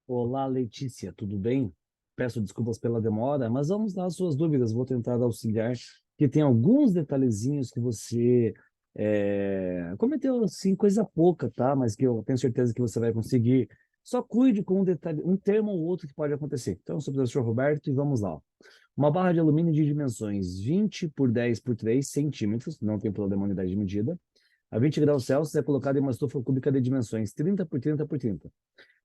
Olá, Letícia, tudo bem? Peço desculpas pela demora, mas vamos lá às suas dúvidas. Vou tentar auxiliar, que tem alguns detalhezinhos que você cometeu, assim, coisa pouca, tá? Mas que eu tenho certeza que você vai conseguir. Só cuide com um detalhe, um termo ou outro que pode acontecer. Então, eu sou o professor Roberto e vamos lá. Uma barra de alumínio de dimensões 20 por 10 por 3 centímetros, não tem problema a unidade de medida, a 20 graus Celsius é colocada em uma estufa cúbica de dimensões 30 por 30 por 30.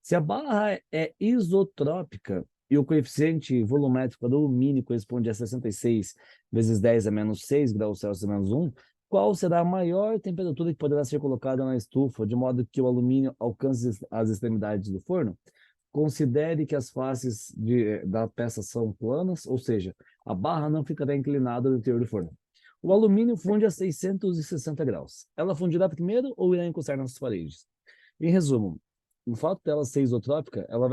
Se a barra é isotrópica e o coeficiente volumétrico do alumínio corresponde a 66 vezes 10 a menos 6 graus Celsius a menos 1, qual será a maior temperatura que poderá ser colocada na estufa, de modo que o alumínio alcance as extremidades do forno? Considere que as faces da peça são planas, ou seja, a barra não ficará inclinada no interior do forno. O alumínio funde a 660 graus. Ela fundirá primeiro ou irá encostar nas paredes? Em resumo, o fato dela ser isotrópica, ela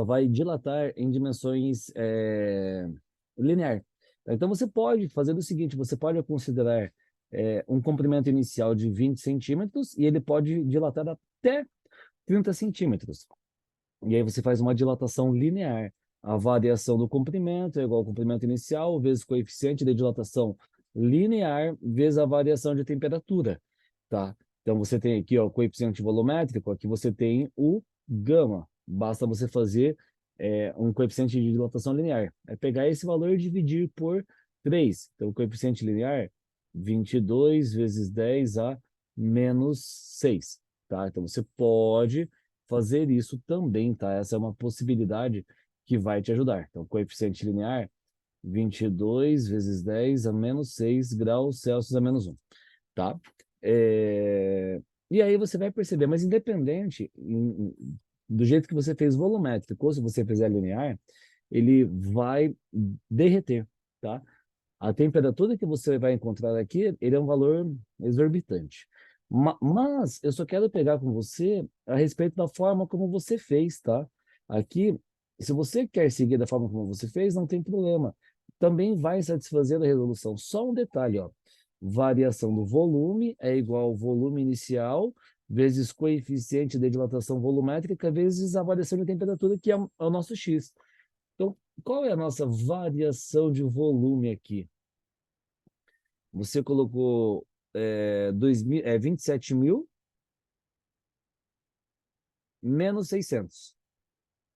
vai dilatar em dimensões linear. Então, você pode fazer o seguinte, você pode considerar um comprimento inicial de 20 centímetros e ele pode dilatar até 30 centímetros. E aí você faz uma dilatação linear. A variação do comprimento é igual ao comprimento inicial vezes o coeficiente de dilatação linear vezes a variação de temperatura, tá? Então você tem aqui ó, o coeficiente volumétrico, aqui você tem o gama. Basta você fazer um coeficiente de dilatação linear. É pegar esse valor e dividir por 3. Então o coeficiente linear, 22 vezes 10 a menos 6, tá? Então você pode fazer isso também, tá? Essa é uma possibilidade que vai te ajudar. Então, coeficiente linear, 22 vezes 10 a menos 6 graus Celsius a menos 1, tá? É, E aí você vai perceber, mas independente do jeito que você fez volumétrico, ou se você fizer linear, ele vai derreter, tá? A temperatura que você vai encontrar aqui, ele é um valor exorbitante. Mas eu só quero pegar com você a respeito da forma como você fez, tá? Aqui, se você quer seguir da forma como você fez, não tem problema. Também vai satisfazer a resolução. Só um detalhe, ó. Variação do volume é igual ao volume inicial vezes coeficiente de dilatação volumétrica vezes a variação de temperatura, que é o nosso X. Então, qual é a nossa variação de volume aqui? Você colocou 27 mil menos 600,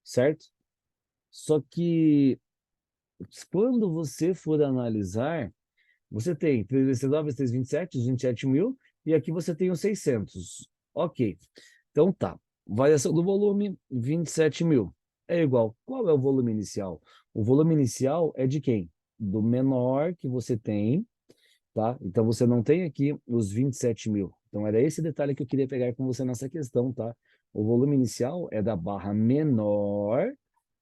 certo? Só que quando você for analisar, você tem 3 vezes 9 vezes 3, 27, os 27 mil, e aqui você tem os 600. Ok. Então tá. Variação do volume, 27 mil. É igual. Qual é o volume inicial? O volume inicial é de quem? Do menor que você tem, tá? Então você não tem aqui os 27 mil. Então era esse detalhe que eu queria pegar com você nessa questão, tá? O volume inicial é da barra menor,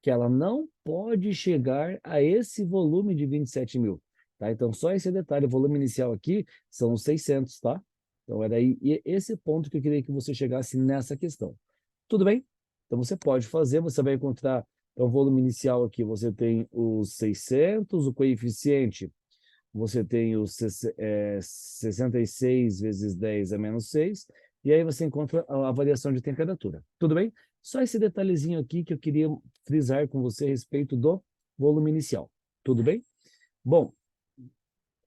que ela não pode chegar a esse volume de 27 mil, tá? Então só esse detalhe, o volume inicial aqui são os 600, tá? Então era aí esse ponto que eu queria que você chegasse nessa questão. Tudo bem? Então você pode fazer, você vai encontrar o volume inicial aqui, você tem os 600, o coeficiente você tem o 66 vezes 10 a menos 6, e aí você encontra a variação de temperatura. Tudo bem? Só esse detalhezinho aqui que eu queria frisar com você a respeito do volume inicial. Tudo bem? Bom,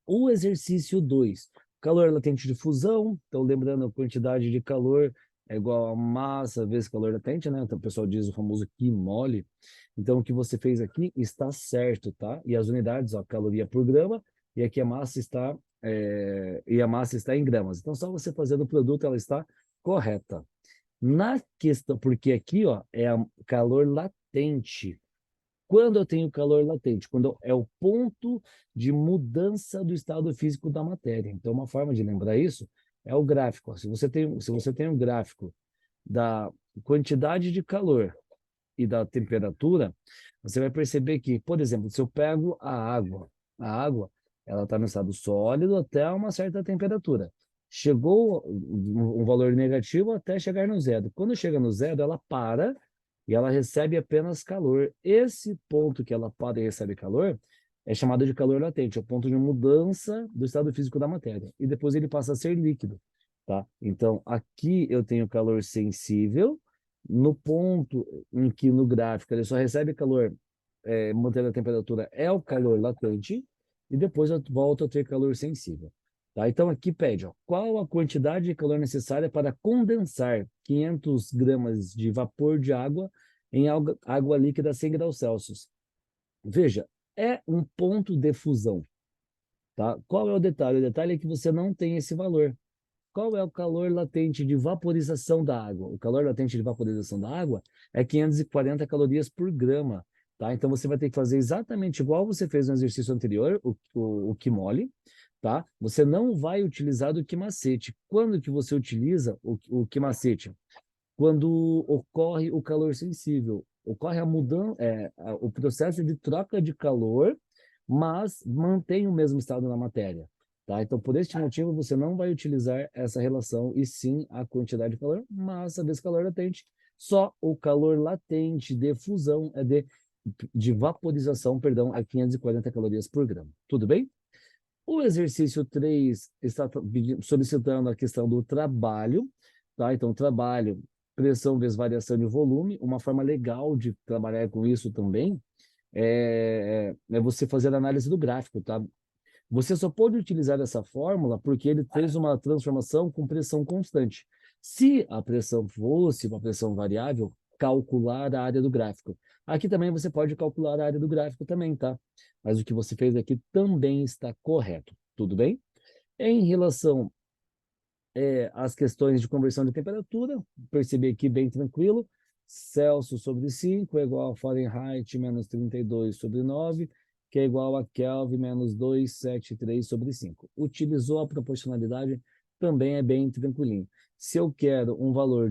o exercício 2, calor latente de fusão. Então, lembrando, a quantidade de calor é igual a massa vezes calor latente, né? Então, o pessoal diz o famoso Q mole. Então, o que você fez aqui está certo, tá? E as unidades, ó, caloria por grama, e aqui a massa está em gramas. Então, só você fazendo o produto, ela está correta. Na questão, porque aqui, ó, é a calor latente. Quando eu tenho calor latente? Quando é o ponto de mudança do estado físico da matéria. Então, uma forma de lembrar isso é o gráfico. Se você tem um gráfico da quantidade de calor e da temperatura, você vai perceber que, por exemplo, se eu pego a água, ela está no estado sólido até uma certa temperatura. Chegou um valor negativo até chegar no zero. Quando chega no zero, ela para e ela recebe apenas calor. Esse ponto que ela para e recebe calor é chamado de calor latente, é o ponto de mudança do estado físico da matéria. E depois ele passa a ser líquido, tá? Então, aqui eu tenho calor sensível, no ponto em que no gráfico ele só recebe calor, mantendo a temperatura, é o calor latente, e depois volta a ter calor sensível. Tá? Então aqui pede, ó, qual a quantidade de calor necessária para condensar 500 gramas de vapor de água em água líquida a 100 graus Celsius. Veja, é um ponto de fusão. Tá? Qual é o detalhe? O detalhe é que você não tem esse valor. Qual é o calor latente de vaporização da água? O calor latente de vaporização da água é 540 calorias por grama. Tá? Então você vai ter que fazer exatamente igual você fez no exercício anterior, o Kymole, tá? Você não vai utilizar o Quimacete. Quando que você utiliza o Quimacete? Quando ocorre o calor sensível. Ocorre a mudança, o processo de troca de calor, mas mantém o mesmo estado na matéria. Tá? Então, por este motivo, você não vai utilizar essa relação, e sim a quantidade de calor, massa vezes calor latente. Só o calor latente de fusão, de vaporização, perdão, é 540 calorias por grama. Tudo bem? O exercício 3 está solicitando a questão do trabalho, tá? Então, trabalho, pressão vezes variação de volume. Uma forma legal de trabalhar com isso também é você fazer a análise do gráfico, tá? Você só pode utilizar essa fórmula porque ele fez uma transformação com pressão constante. Se a pressão fosse uma pressão variável, calcular a área do gráfico. Aqui também você pode calcular a área do gráfico também, tá? Mas o que você fez aqui também está correto, tudo bem? Em relação às questões de conversão de temperatura, percebi aqui bem tranquilo. Celsius sobre 5 é igual a Fahrenheit menos 32 sobre 9, que é igual a Kelvin menos 273 sobre 5. Utilizou a proporcionalidade, também é bem tranquilinho. Se eu quero um valor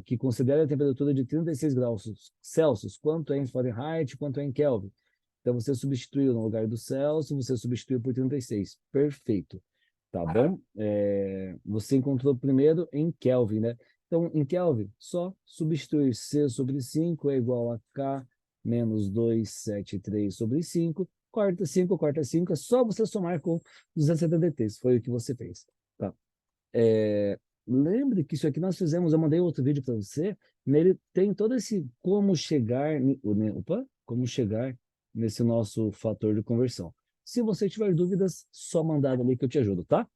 que considere a temperatura de 36 graus Celsius, quanto é em Fahrenheit, quanto é em Kelvin? Então, você substituiu no lugar do Celsius, você substituiu por 36. Perfeito. Tá bom? Você encontrou primeiro em Kelvin, né? Então, em Kelvin, só substituir C sobre 5 é igual a K menos 273 sobre 5. Corta 5, é só você somar com 273. Foi o que você fez. Tá? Lembre que isso aqui nós fizemos, eu mandei outro vídeo para você, nele tem todo esse como chegar nesse nosso fator de conversão. Se você tiver dúvidas, só mandar ali que eu te ajudo, tá?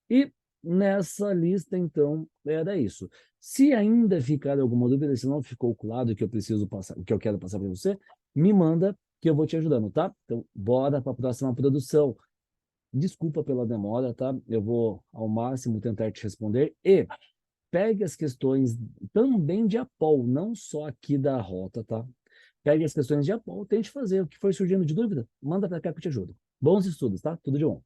E nessa lista, então, era isso. Se ainda ficar alguma dúvida, se não ficou claro o que eu preciso passar, o que eu quero passar para você, me manda que eu vou te ajudando, tá? Então, bora para a próxima produção. Desculpa pela demora, tá? Eu vou ao máximo tentar te responder, e pegue as questões também de APOL, não só aqui da rota, tá? Pegue as questões de APOL, tente fazer o que for surgindo de dúvida, manda para cá que eu te ajudo. Bons estudos, tá? Tudo de bom.